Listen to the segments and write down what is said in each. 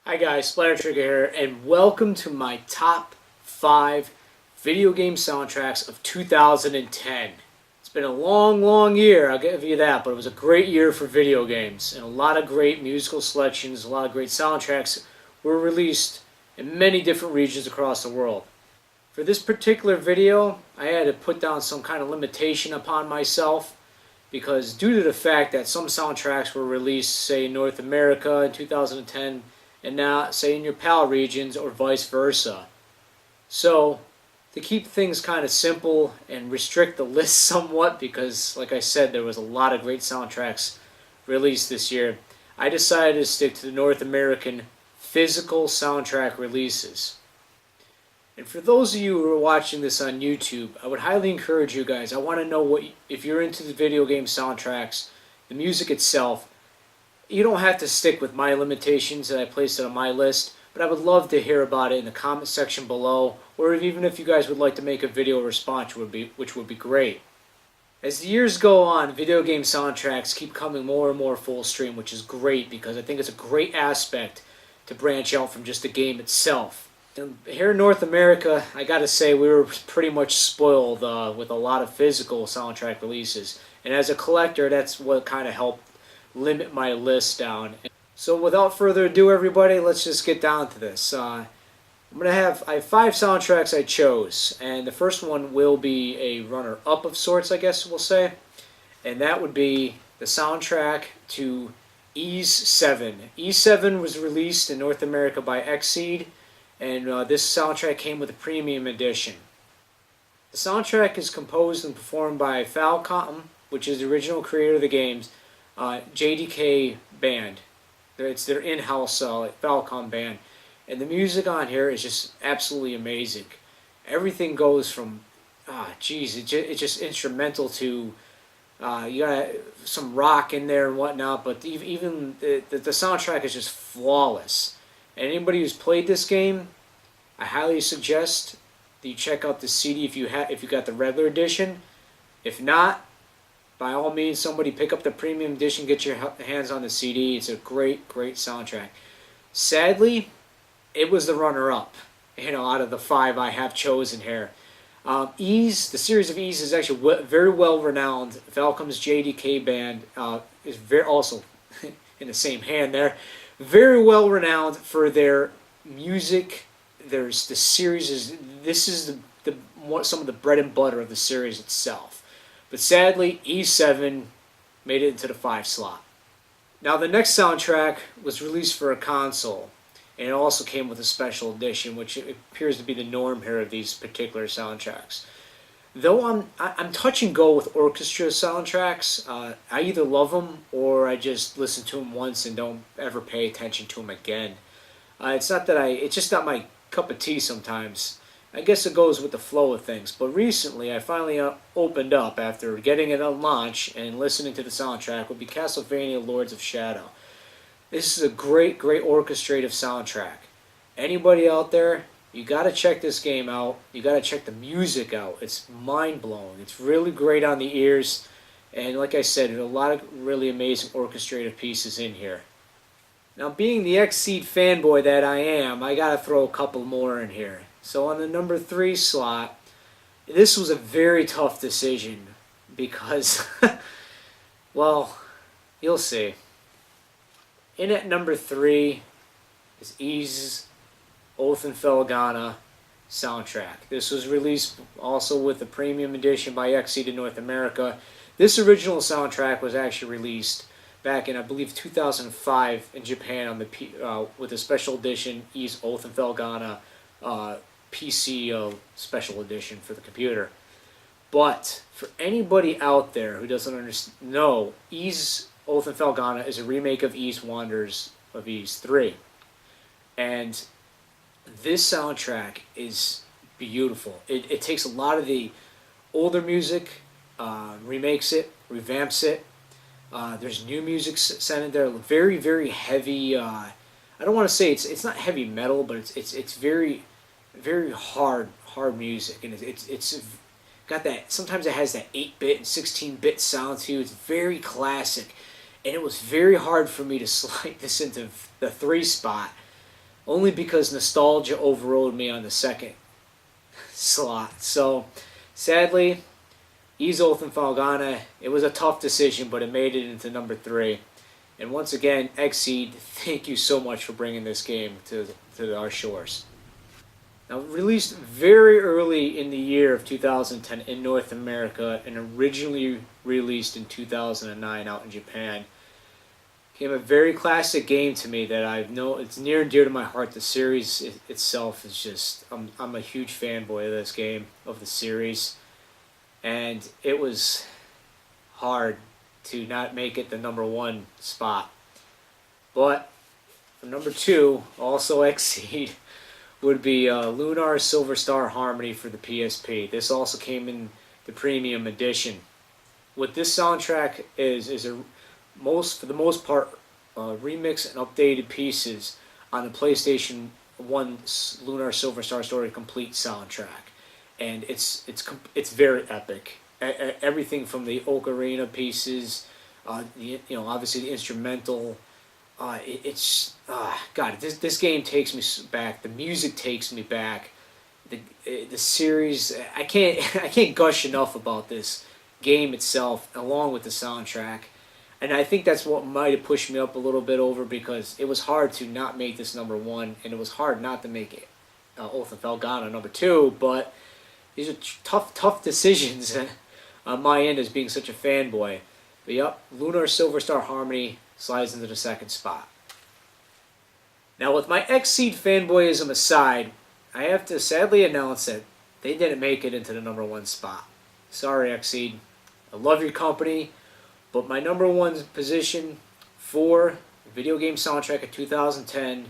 Hi guys, Splatter Trigger here, and welcome to my top 5 video game soundtracks of 2010. It's been a long year, I'll give you that, but it was a great year for video games, and a lot of great musical selections, a lot of great soundtracks were released in many different regions across the world. For this particular video, I had to put down some kind of limitation upon myself because due to the fact that some soundtracks were released, say in North America in 2010, and not, say, in your PAL regions or vice versa. So, to keep things kind of simple and restrict the list somewhat, because, like I said, there was a lot of great soundtracks released this year, I decided to stick to the North American physical soundtrack releases. And for those of you who are watching this on YouTube, I would highly encourage you guys. I want to know what if you're into the video game soundtracks, the music itself. You don't have to stick with my limitations that I placed it on my list, but I would love to hear about it in the comment section below, or even if you guys would like to make a video response, which would be great. As the years go on, video game soundtracks keep coming more and more full stream, which is great because I think it's a great aspect to branch out from just the game itself. And here in North America, I gotta say we were pretty much spoiled with a lot of physical soundtrack releases, and as a collector, that's what kind of helped limit my list down. So without further ado, everybody, let's just get down to this. I have 5 soundtracks I chose, and the first one will be a runner-up of sorts, I guess we'll say, and that would be the soundtrack to Ys 7. Ys 7 was released in North America by Xseed, and this soundtrack came with a premium edition. The soundtrack is composed and performed by Falcom, which is the original creator of the games, JDK band. It's their in-house Falcom band, and the music on here is just absolutely amazing. Everything goes from it's just instrumental to you got some rock in there and whatnot, but even the soundtrack is just flawless. And anybody who's played this game, I highly suggest that you check out the CD if you got the regular edition. If not, by all means, somebody pick up the premium edition, get your hands on the CD. It's a great soundtrack. Sadly, it was the runner-up, out of the 5 I have chosen here. Ys, the series of Ys is actually very well renowned. Falcom's JDK band is also in the same hand there. Very well renowned for their music. There's the series this is some of the bread and butter of the series itself. But sadly, Ys 7 made it into the 5 slot. Now the next soundtrack was released for a console, and it also came with a special edition, which appears to be the norm here of these particular soundtracks. Though I'm touch and go with orchestra soundtracks. I either love them or I just listen to them once and don't ever pay attention to them again. It's just not my cup of tea sometimes. I guess it goes with the flow of things, but recently I finally opened up after getting it on launch and listening to the soundtrack would be Castlevania Lords of Shadow. This is a great orchestrative soundtrack. Anybody out there, you gotta check this game out. You gotta check the music out. It's mind-blowing. It's really great on the ears, and like I said, there's a lot of really amazing orchestrative pieces in here. Now, being the Xseed fanboy that I am, I gotta throw a couple more in here. So on the number 3 slot, this was a very tough decision because, well, you'll see. In at number 3 is Ys Oath and Felghana soundtrack. This was released also with a premium edition by Xseed in North America. This original soundtrack was actually released back in, I believe, 2005 in Japan on with a special edition Ys Oath and Felghana PC special edition for the computer. But for anybody out there who doesn't know, Ys Oath and Felghana is a remake of Ys Wanderers of Ys 3. And this soundtrack is beautiful. It takes a lot of the older music, remakes it, revamps it. There's new music sent in there, very heavy. I don't want to say it's not heavy metal, but it's very hard music, and it's got that. Sometimes it has that 8-bit and 16-bit sound to you. It's very classic, and it was very hard for me to slide this into the 3 spot only because nostalgia overrode me on the second slot. So, sadly, Isolth and Falgana, it was a tough decision, but it made it into number 3. And once again, Xseed, thank you so much for bringing this game to our shores. Now, released very early in the year of 2010 in North America and originally released in 2009 out in Japan, became a very classic game to me that I know it's near and dear to my heart. The series itself is just, I'm a huge fanboy of this game, of the series, and it was hard to not make it the number 1 spot. But for number 2, also Xseed, would be Lunar Silver Star Harmony for the PSP. This also came in the premium edition. What this soundtrack is for the most part, remix and updated pieces on the PlayStation 1 Lunar Silver Star Story Complete soundtrack, and it's very epic. Everything from the ocarina pieces, obviously the instrumental. God, this game takes me back. The music takes me back. The series, I can't gush enough about this game itself, along with the soundtrack. And I think that's what might have pushed me up a little bit over, because it was hard to not make this number 1, and it was hard not to make it Oath of Felghana number 2. But these are tough decisions on my end as being such a fanboy. But yep, Lunar Silver Star Harmony slides into the 2nd spot. Now, with my Xseed fanboyism aside, I have to sadly announce that they didn't make it into the number 1 spot. Sorry, Xseed. I love your company, but my number 1 position for video game soundtrack of 2010,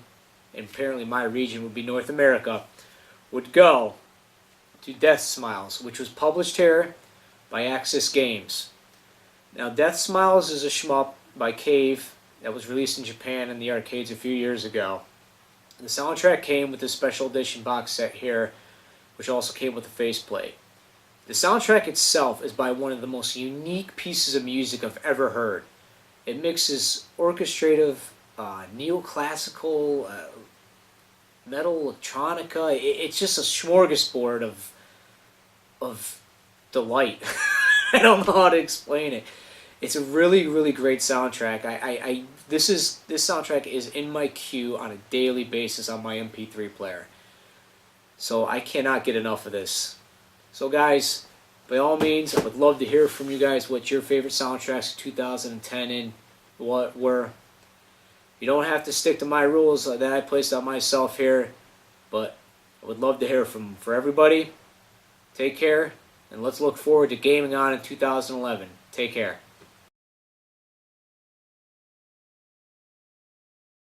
and apparently my region would be North America, would go to Death Smiles, which was published here by Axis Games. Now, Death Smiles is a shmup by Cave that was released in Japan in the arcades a few years ago. The soundtrack came with a special edition box set here, which also came with a faceplate. The soundtrack itself is by one of the most unique pieces of music I've ever heard. It mixes orchestrative, neoclassical, metal electronica. It's just a smorgasbord of delight. I don't know how to explain it. It's a really, really great soundtrack. This soundtrack is in my queue on a daily basis on my MP3 player. So I cannot get enough of this. So guys, by all means, I would love to hear from you guys what your favorite soundtracks of 2010 were. You don't have to stick to my rules that I placed on myself here, but I would love to hear from everybody. Take care, and let's look forward to gaming on in 2011. Take care.